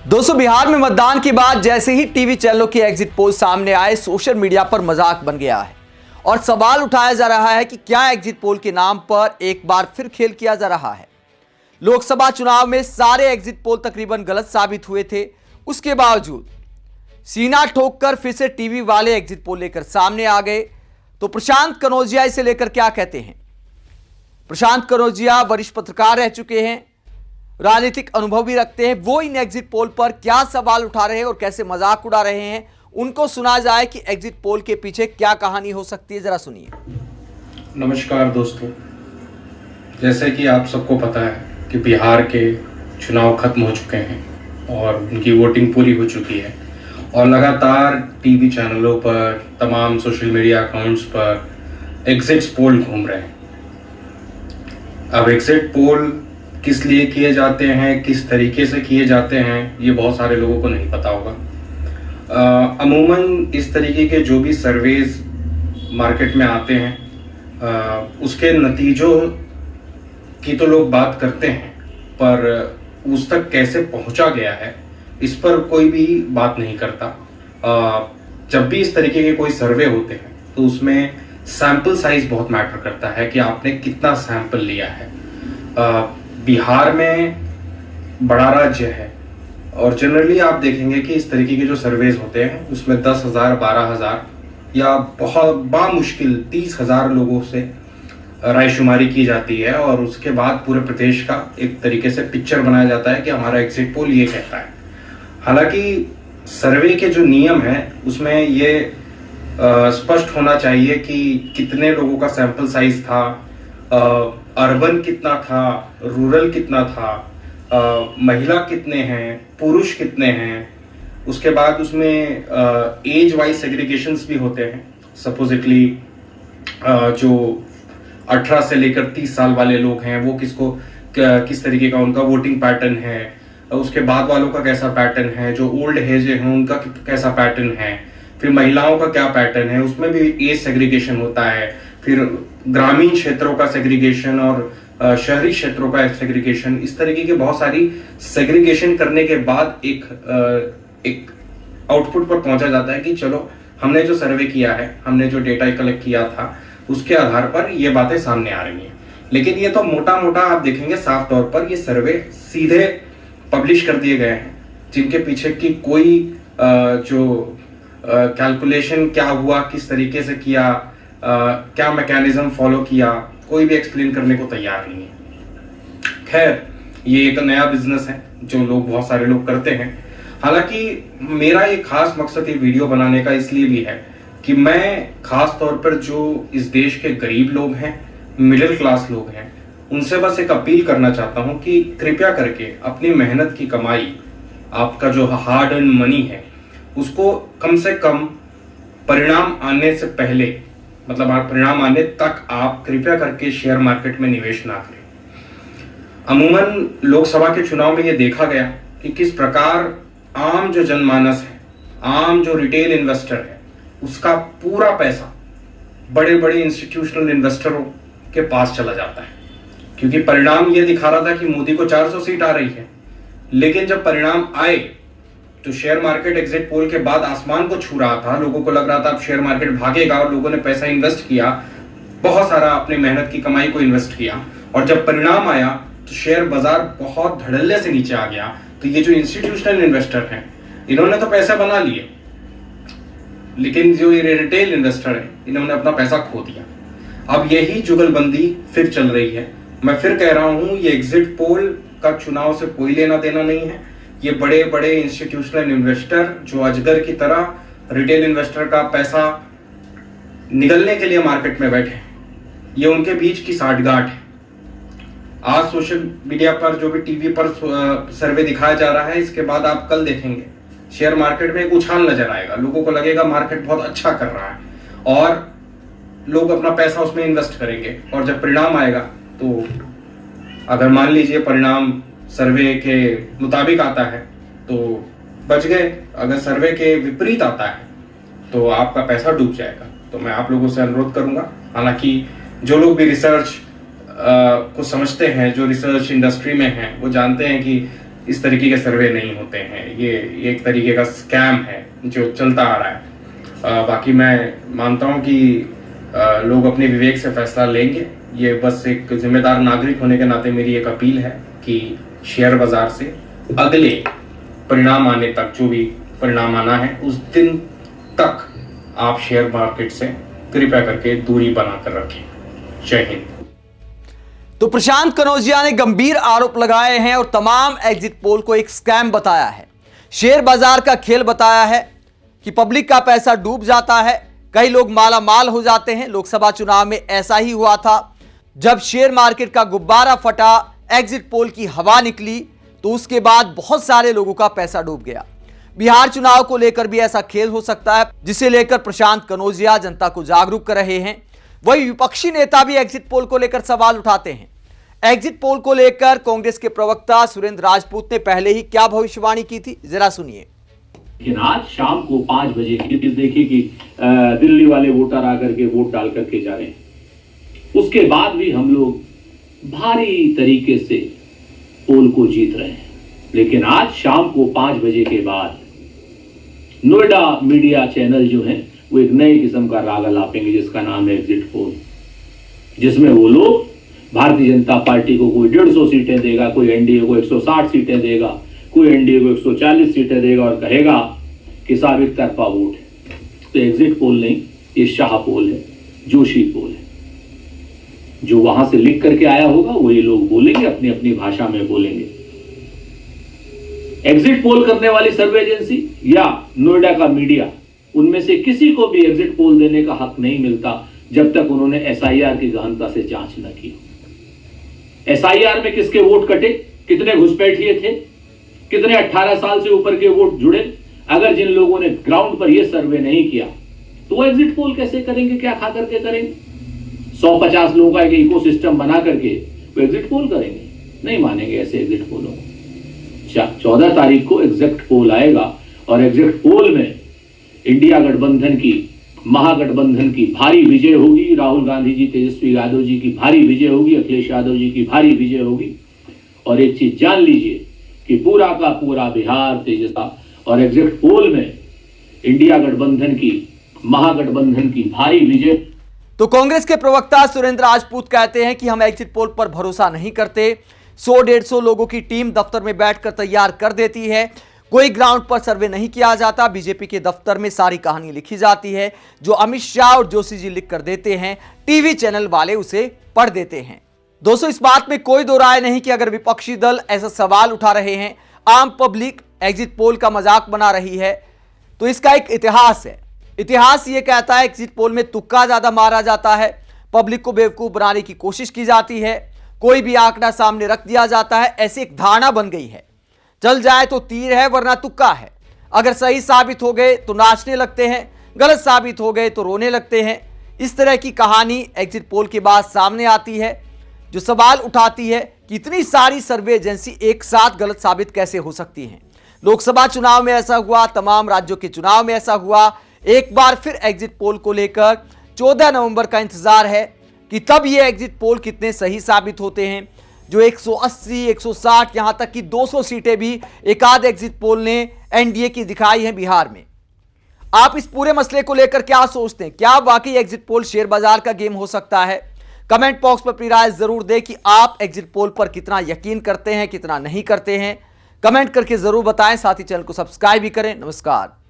दोस्तों, बिहार में मतदान के बाद जैसे ही टीवी चैनलों की एग्जिट पोल सामने आए, सोशल मीडिया पर मजाक बन गया है और सवाल उठाया जा रहा है कि क्या एग्जिट पोल के नाम पर एक बार फिर खेल किया जा रहा है। लोकसभा चुनाव में सारे एग्जिट पोल तकरीबन गलत साबित हुए थे। उसके बावजूद सीना ठोककर फिर से टीवी वाले एग्जिट पोल लेकर सामने आ गए। तो प्रशांत कनौजिया इसे लेकर क्या कहते हैं। प्रशांत कनौजिया वरिष्ठ पत्रकार रह चुके हैं, राजनीतिक अनुभव भी रखते हैं। वो इन एग्जिट पोल पर क्या सवाल उठा रहे हैं और कैसे मजाक उड़ा रहे हैं, उनको सुना जाए कि एग्जिट पोल के पीछे क्या कहानी हो सकती है। जरा सुनिए। नमस्कार दोस्तों, जैसे कि आप सबको पता है कि बिहार के चुनाव खत्म हो चुके हैं और उनकी वोटिंग पूरी हो चुकी है और लगातार टीवी चैनलों पर, तमाम सोशल मीडिया अकाउंट्स पर एग्जिट पोल घूम रहे हैं। अब एग्जिट पोल किस लिए किए जाते हैं, किस तरीके से किए जाते हैं, ये बहुत सारे लोगों को नहीं पता होगा। अमूमन इस तरीके के जो भी सर्वेज मार्केट में आते हैं उसके नतीजों की तो लोग बात करते हैं, पर उस तक कैसे पहुंचा गया है इस पर कोई भी बात नहीं करता। जब भी इस तरीके के कोई सर्वे होते हैं तो उसमें सैंपल साइज बहुत मैटर करता है कि आपने कितना सैंपल लिया है। बिहार में बड़ा राज्य है और जनरली आप देखेंगे कि इस तरीके के जो सर्वेज होते हैं उसमें 10,000, 12,000 या बहुत बामुश्किल 30,000 लोगों से रायशुमारी की जाती है और उसके बाद पूरे प्रदेश का एक तरीके से पिक्चर बनाया जाता है कि हमारा एग्जिट पोल ये कहता है। हालांकि सर्वे के जो नियम है उसमें ये स्पष्ट होना चाहिए कि कितने लोगों का सैंपल साइज था, अर्बन कितना था, रूरल कितना था, महिला कितने हैं, पुरुष कितने हैं। उसके बाद उसमें एज वाइज सेग्रीगेशंस भी होते हैं। सपोजिटली जो 18 से लेकर 30 साल वाले लोग हैं वो किस तरीके का उनका वोटिंग पैटर्न है, उसके बाद वालों का कैसा पैटर्न है, जो ओल्ड एज है उनका कैसा पैटर्न है, फिर महिलाओं का क्या पैटर्न है, उसमें भी एज सेग्रीगेशन होता है, फिर ग्रामीण क्षेत्रों का सेग्रीगेशन और शहरी क्षेत्रों का सेग्रीगेशन। इस तरीके के बहुत सारी सेग्रीगेशन करने के बाद एक आउटपुट पर पहुंचा जाता है कि चलो हमने जो सर्वे किया है, हमने जो डेटा कलेक्ट किया था उसके आधार पर ये बातें सामने आ रही हैं। लेकिन ये तो मोटा मोटा आप देखेंगे साफ तौर पर ये सर्वे सीधे पब्लिश कर दिए गए हैं, जिनके पीछे की कोई जो कैलकुलेशन क्या हुआ, किस तरीके से किया, क्या मैकेनिज्म फॉलो किया, कोई भी एक्सप्लेन करने को तैयार नहीं है। खैर, ये एक नया बिजनेस है जो बहुत सारे लोग करते हैं। हालांकि मेरा एक खास मकसद ये वीडियो बनाने का इसलिए भी है कि मैं खास तौर पर जो इस देश के गरीब लोग हैं, मिडिल क्लास लोग हैं, उनसे बस एक अपील करना चाहता हूं कि कृपया करके अपनी मेहनत की कमाई, आपका जो हार्ड अर्न मनी है, उसको कम से कम परिणाम आने से पहले, मतलब परिणाम आने तक आप कृपया करके शेयर मार्केट में निवेश ना करें। अमूमन लोकसभा के चुनाव में यह देखा गया कि किस प्रकार आम जो जनमानस है, आम जो रिटेल इन्वेस्टर है, उसका पूरा पैसा बड़े बड़े इंस्टीट्यूशनल इन्वेस्टरों के पास चला जाता है। क्योंकि परिणाम यह दिखा रहा था कि मोदी को 400 सीट आ रही है, लेकिन जब परिणाम आए तो शेयर मार्केट एग्जिट पोल के बाद आसमान को छू रहा था। लोगों को लग रहा था अब शेयर मार्केट भागेगा और लोगों ने पैसा इन्वेस्ट किया, बहुत सारा अपनी मेहनत की कमाई को इन्वेस्ट किया, और जब परिणाम आया तो शेयर बाजार बहुत धड़ल्ले से नीचे आ गया। तो ये जो इंस्टीट्यूशनल इन्वेस्टर हैं, इन्होंने तो पैसा बना लिए, लेकिन जो ये रिटेल इन्वेस्टर है, इन्होंने अपना पैसा खो दिया। अब यही जुगलबंदी फिर चल रही है। मैं फिर कह रहा हूं, ये एग्जिट पोल का चुनाव से कोई लेना देना नहीं है। ये बड़े बड़े इंस्टीट्यूशनल इन्वेस्टर जो अजगर की तरह रिटेल इन्वेस्टर का पैसा निगलने के लिए मार्केट में बैठे हैं, ये उनके बीच की साठगांठ है। आज सोशल मीडिया पर जो भी टीवी पर सर्वे दिखाया जा रहा है, इसके बाद आप कल देखेंगे शेयर मार्केट में एक उछाल नजर आएगा। लोगों को लगेगा मार्केट बहुत अच्छा कर रहा है और लोग अपना पैसा उसमें इन्वेस्ट करेंगे। और जब परिणाम आएगा तो अगर मान लीजिए परिणाम सर्वे के मुताबिक आता है तो बच गए, अगर सर्वे के विपरीत आता है तो आपका पैसा डूब जाएगा। तो मैं आप लोगों से अनुरोध करूंगा, हालांकि जो लोग भी रिसर्च को समझते हैं, जो रिसर्च इंडस्ट्री में हैं, वो जानते हैं कि इस तरीके के सर्वे नहीं होते हैं। ये एक तरीके का स्कैम है जो चलता आ रहा है। बाकी मैं मानता हूँ कि लोग अपने विवेक से फैसला लेंगे। ये बस एक जिम्मेदार नागरिक होने के नाते मेरी एक अपील है कि शेयर बाजार से अगले परिणाम आने तक, जो भी परिणाम आना है उस दिन तक आप शेयर मार्केट से कृपया करके दूरी बनाकर रखें। जय हिंद। तो प्रशांत कनौजिया ने गंभीर आरोप लगाए हैं और तमाम एग्जिट पोल को एक स्कैम बताया है, शेयर बाजार का खेल बताया है कि पब्लिक का पैसा डूब जाता है, कई लोग माला माल हो जाते हैं। लोकसभा चुनाव में ऐसा ही हुआ था, जब शेयर मार्केट का गुब्बारा फटा, एग्जिट पोल की हवा निकली, तो उसके बाद बहुत सारे लोगों का पैसा डूब गया। बिहार चुनाव को लेकर भी ऐसा खेल हो सकता है, जिसे लेकर प्रशांत कनौजिया जनता को जागरूक कर रहे हैं। वही विपक्षी नेता भी एग्जिट पोल को लेकर सवाल उठाते हैं। एग्जिट पोल को लेकर कांग्रेस के प्रवक्ता सुरेंद्र राजपूत ने पहले ही क्या भविष्यवाणी की थी, जरा सुनिए। लेकिन आज शाम को 5 बजे की देखिए कि दिल्ली वाले वोटर आकर के वोट डाल करके जा रहे हैं। उसके बाद भी हम लोग भारी तरीके से पोल को जीत रहे हैं। लेकिन आज शाम को 5 बजे के बाद नोएडा मीडिया चैनल जो है वो एक नए किस्म का राग लापेंगे, जिसका नाम है एग्जिट पोल, जिसमें वो लोग भारतीय जनता पार्टी को कोई 150 सीटें देगा, कोई एनडीए को 160 सीटें देगा, कोई एनडीए को 140 सीटें देगा और कहेगा कि साबित तरफा वोट है। तो एग्जिट पोल नहीं, ये शाह पोल है, जोशी पोल है। जो वहां से लिख करके आया होगा वही लोग बोलेंगे, अपनी अपनी भाषा में बोलेंगे। एग्जिट पोल करने वाली सर्वे एजेंसी या नोएडा का मीडिया, उनमें से किसी को भी एग्जिट पोल देने का हक नहीं मिलता जब तक उन्होंने एसआईआर की गहनता से जांच न की। एसआईआर में किसके वोट कटे, कितने घुसपैठिए थे, कितने 18 साल से ऊपर के वोट जुड़े, अगर जिन लोगों ने ग्राउंड पर यह सर्वे नहीं किया तो वो एग्जिट पोल कैसे करेंगे, क्या खा करके करेंगे? 150 लोगों का एक इकोसिस्टम बना करके वो एग्जिट पोल करेंगे? नहीं मानेंगे ऐसे एग्जिट पोलों को। 14 तारीख को एग्जिट पोल आएगा और एग्जिट पोल में इंडिया गठबंधन की, महागठबंधन की भारी विजय होगी। राहुल गांधी जी, तेजस्वी यादव जी की भारी विजय होगी, अखिलेश यादव जी की भारी विजय होगी। और एक चीज जान लीजिए कि पूरा का पूरा बिहार तेजस्वी, और एग्जिट पोल में इंडिया गठबंधन की, महागठबंधन की भारी विजय। तो कांग्रेस के प्रवक्ता सुरेंद्र राजपूत कहते हैं कि हम एग्जिट पोल पर भरोसा नहीं करते। 100-150 लोगों की टीम दफ्तर में बैठकर तैयार कर देती है, कोई ग्राउंड पर सर्वे नहीं किया जाता। बीजेपी के दफ्तर में सारी कहानी लिखी जाती है, जो अमित शाह और जोशी जी लिख कर देते हैं, टीवी चैनल वाले उसे पढ़ देते हैं। दोस्तों, इस बात में कोई दो राय नहीं कि अगर विपक्षी दल ऐसा सवाल उठा रहे हैं, आम पब्लिक एग्जिट पोल का मजाक बना रही है, तो इसका एक इतिहास है। इतिहास ये कहता है एग्जिट पोल में तुक्का ज्यादा मारा जाता है, पब्लिक को बेवकूफ बनाने की कोशिश की जाती है, कोई भी आंकड़ा सामने रख दिया जाता है, ऐसी एक धारणा बन गई है। चल जाए तो तीर है वरना तुक्का है। अगर सही साबित हो गए तो नाचने लगते हैं, गलत साबित हो गए तो रोने लगते हैं। इस तरह की कहानी एग्जिट पोल के बाद सामने आती है, जो सवाल उठाती है कि इतनी सारी सर्वे एजेंसी एक साथ गलत साबित कैसे हो सकती हैं। लोकसभा चुनाव में ऐसा हुआ, तमाम राज्यों के चुनाव में ऐसा हुआ। एक बार फिर एग्जिट पोल को लेकर 14 नवंबर का इंतजार है कि तब ये एग्जिट पोल कितने सही साबित होते हैं। जो 180, 160, यहां तक कि 200 सीटें भी एक आध एग्जिट पोल ने एनडीए की दिखाई हैं बिहार में। आप इस पूरे मसले को लेकर क्या सोचते हैं? क्या वाकई एग्जिट पोल शेयर बाजार का गेम हो सकता है? कमेंट बॉक्स पर अपनी राय जरूर दें कि आप एग्जिट पोल पर कितना यकीन करते हैं, कितना नहीं करते हैं। कमेंट करके जरूर बताएं, साथ ही चैनल को सब्सक्राइब भी करें। नमस्कार।